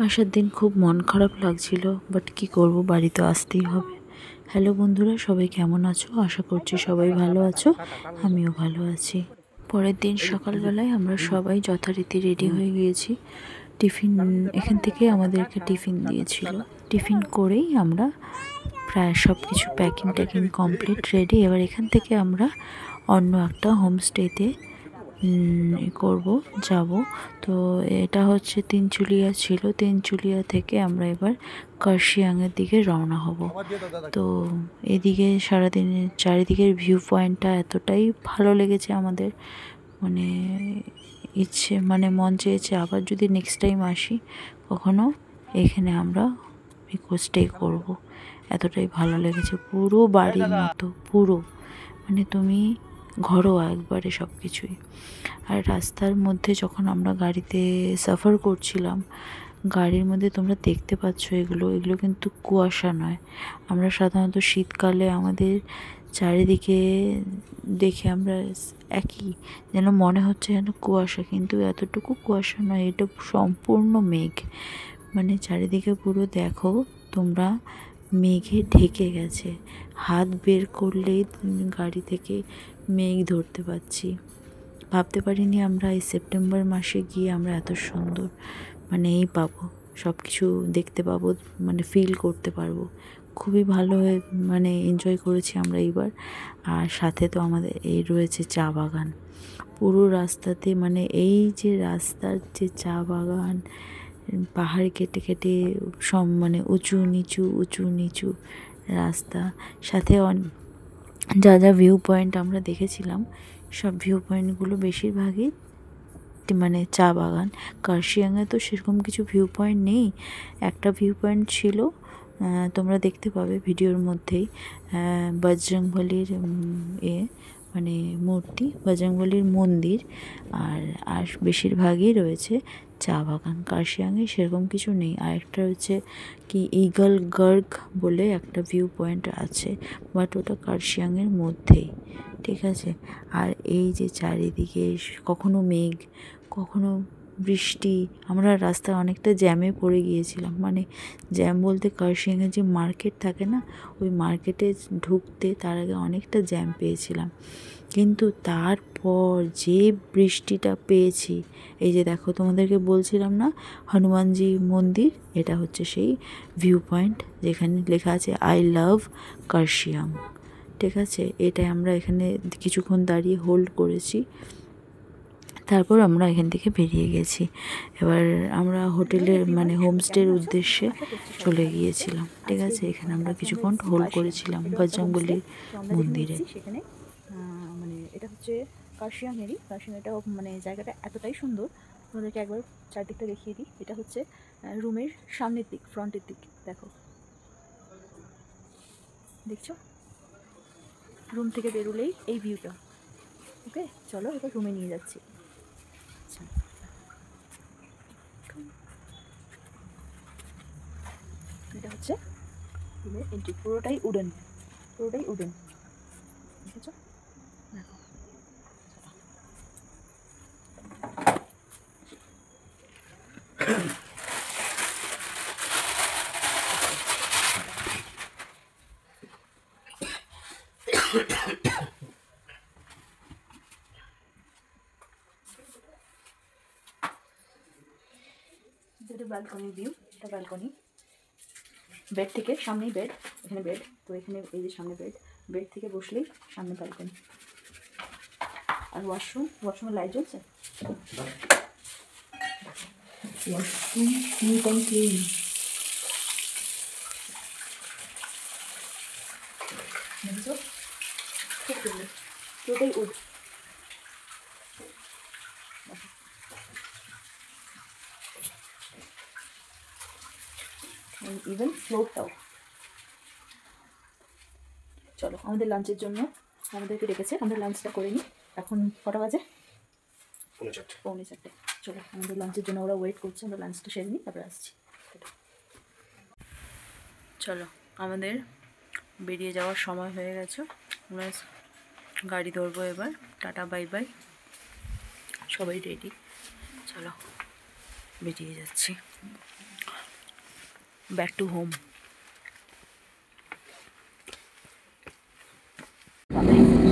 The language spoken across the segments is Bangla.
আসার দিন খুব মন খারাপ লাগছিল, বাট কি করব, বাড়ি তো আসতেই হবে। হ্যালো বন্ধুরা, সবাই কেমন আছো? আশা করছি সবাই ভালো আছো, আমিও ভালো আছি। পরের দিন সকালবেলায় আমরা সবাই যথারীতি রেডি হয়ে গিয়েছি। টিফিন এখান থেকে আমাদেরকে টিফিন দিয়েছিল। টিফিন করেই আমরা প্রায় সব কিছু প্যাকিং ট্যাকিং কমপ্লিট রেডি। এবার এখান থেকে আমরা অন্য একটা হোমস্টেতে করব যাব। তো এটা হচ্ছে তিনচুলিয়া ছিল, তিনচুলিয়া থেকে আমরা এবার কার্শিয়াংয়ের দিকে রওনা হব। তো এদিকে সারাদিনের চারিদিকের ভিউ পয়েন্টটা এতটাই ভালো লেগেছে আমাদের, মানে মন চেয়েছে আবার যদি নেক্সট টাইম আসি কখনো এখানে আমরা স্টে করব। এতটাই ভালো লেগেছে, পুরো বাড়ির মতো, পুরো তুমি ঘরোয়া একবারে সব কিছুই। আর রাস্তার মধ্যে যখন আমরা গাড়িতে সফর করছিলাম, গাড়ির মধ্যে তোমরা দেখতে পাচ্ছ এগুলো কিন্তু কুয়াশা নয়। আমরা সাধারণত শীতকালে আমাদের চারিদিকে দেখে আমরা একই যেন মনে হচ্ছে যেন কুয়াশা, কিন্তু এতটুকু কুয়াশা নয়, এটা সম্পূর্ণ মেঘ। চারিদিকে পুরো দেখো তোমরা, মেঘে ঢেকে গেছে। হাত বের করলেই গাড়ি থেকে মেঘ ধরতে পাচ্ছি। ভাবতে পারিনি আমরা এই সেপ্টেম্বর মাসে গিয়ে আমরা এত সুন্দর এই পাবো, সব কিছু দেখতে পাবো, ফিল করতে পারবো। খুবই ভালো হয়ে এনজয় করেছি আমরা এইবার। আর সাথে তো আমাদের এই রয়েছে চা বাগান পুরো রাস্তাতে, এই যে রাস্তার যে চা বাগান, পাহাড় কেটে কেটে সব উঁচু নিচু রাস্তা, সাথে যা যা ভিউ পয়েন্ট আমরা দেখেছিলাম সব ভিউ পয়েন্টগুলো বেশিরভাগই চা বাগান। কার্শিয়াংয়ে তো সেরকম কিছু ভিউ পয়েন্ট নেই। একটা ভিউ পয়েন্ট ছিল, তোমরা দেখতে পাবে ভিডিওর মধ্যেই, বজরংবলীর মূর্তি, বজরংবলীর মন্দির। আর বেশিরভাগই রয়েছে চা বাগান। কার্শিয়াংয়ে সেরকম কিছু নেই। আর একটা হচ্ছে কি ইগল গার্গ বলে একটা ভিউ পয়েন্ট আছে, বাট ওটা কার্শিয়াংয়ের মধ্যেই, ঠিক আছে। আর এই যে চারিদিকে কখনো মেঘ কখনো বৃষ্টি, আমরা রাস্তায় অনেকটা জ্যামে পড়ে গিয়েছিলাম। জ্যাম বলতে কার্শিয়াংয়ের যে মার্কেট থাকে না, ওই মার্কেটে ঢুকতে তার আগে অনেকটা জ্যাম পেয়েছিলাম। কিন্তু তারপর যে বৃষ্টিটা পেয়েছি, এই যে দেখো তোমাদেরকে বলছিলাম না হনুমানজি মন্দির, এটা হচ্ছে সেই ভিউ পয়েন্ট যেখানে লেখা আছে আই লাভ কার্শিয়াং, ঠিক আছে। এটাই আমরা এখানে কিছুক্ষণ দাঁড়িয়ে হোল্ড করেছি, তারপর আমরা এখান থেকে বেরিয়ে গেছি। এবার আমরা হোটেলের হোমস্টের উদ্দেশ্যে চলে গিয়েছিলাম, ঠিক আছে। এখানে আমরা কিছুক্ষণ হোল্ড করেছিলাম বজরংবলীর মন্দিরে। সেখানে এটা হচ্ছে কার্শিয়াংয়েরই, এটা জায়গাটা এতটাই সুন্দর, তোমাদেরকে একবার চারদিকটা দেখিয়ে দিই। এটা হচ্ছে রুমের সামনের দিক, ফ্রন্টের দিক, দেখছো রুম থেকে বেরোলেই এই ভিউটা। ওকে, চলো এবার রুমে নিয়ে যাচ্ছি। আচ্ছা, এটা হচ্ছে রুমের এন্ট্রি, পুরোটাই উডেন, দেখেছো, দেখো। এটা ব্যালকনি ভিউ, এটা ব্যালকনি। বেড থেকে সামনেই বেড, এখানে বেড, তো এখানে এই যে সামনে বেড থেকে বসলেই সামনে ব্যালকনি। আর ওয়াশরুমের লাইট জ্বলছে, ওয়াশরুম নিট অ্যান্ড ক্লিন। দেখেছো, খুব সুন্দর, পুরোটাই উড। ইভেন ফ্লোরটাও। চলো আমাদের লাঞ্চের জন্য আমাদেরকে ডেকেছে, আমরা লাঞ্চটা করে নিই। এখন কটা বাজে? 4:45। চলো আমাদের লাঞ্চের জন্য ওরা ওয়েট করছে, আমরা লাঞ্চটা সেরে নিই, তারপরে আসছি। চলো আমাদের বেরিয়ে যাওয়ার সময় হয়ে গেছে, আমরা গাড়ি ধরবো এবার। টাটা বাই বাই, সবাই রেডি, চলো বেরিয়ে যাচ্ছি। Back to home.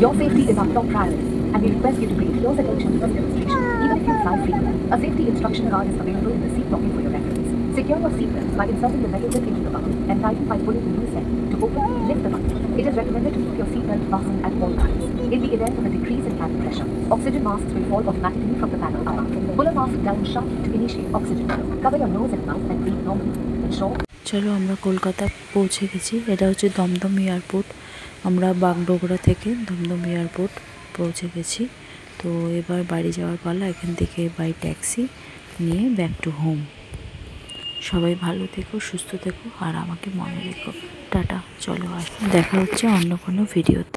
Your safety is our top priority, and we request you to pay close attention to this demonstration, even if you fly frequently. A safety instruction card is available in the seat pocket for your reference. Secure your seatbelt by inserting the metal clip into the buckle and tighten by pulling the loose end. To open, lift the buckle. It is recommended to keep your seatbelt fastened at all times. In the event of a decrease in cabin pressure, oxygen masks will fall automatically from the panel above. Pull a mask down sharp to initiate oxygen flow. Cover your nose and mouth and breathe normally. Ensure চলো আমরা কলকাতা পৌঁছে গেছি। এটা হচ্ছে দমদম এয়ারপোর্ট। আমরা বাগডোগরা থেকে দমদম এয়ারপোর্ট পৌঁছে গেছি। তো এবার বাড়ি যাওয়ার পালা, এখান থেকে বাই ট্যাক্সি নিয়ে ব্যাক টু হোম। সবাই ভালো থেকো, সুস্থ থেকো, আর আমাকে মনে রেখো। টাটা, চলো আর দেখা হচ্ছে অন্য কোনো ভিডিওতে।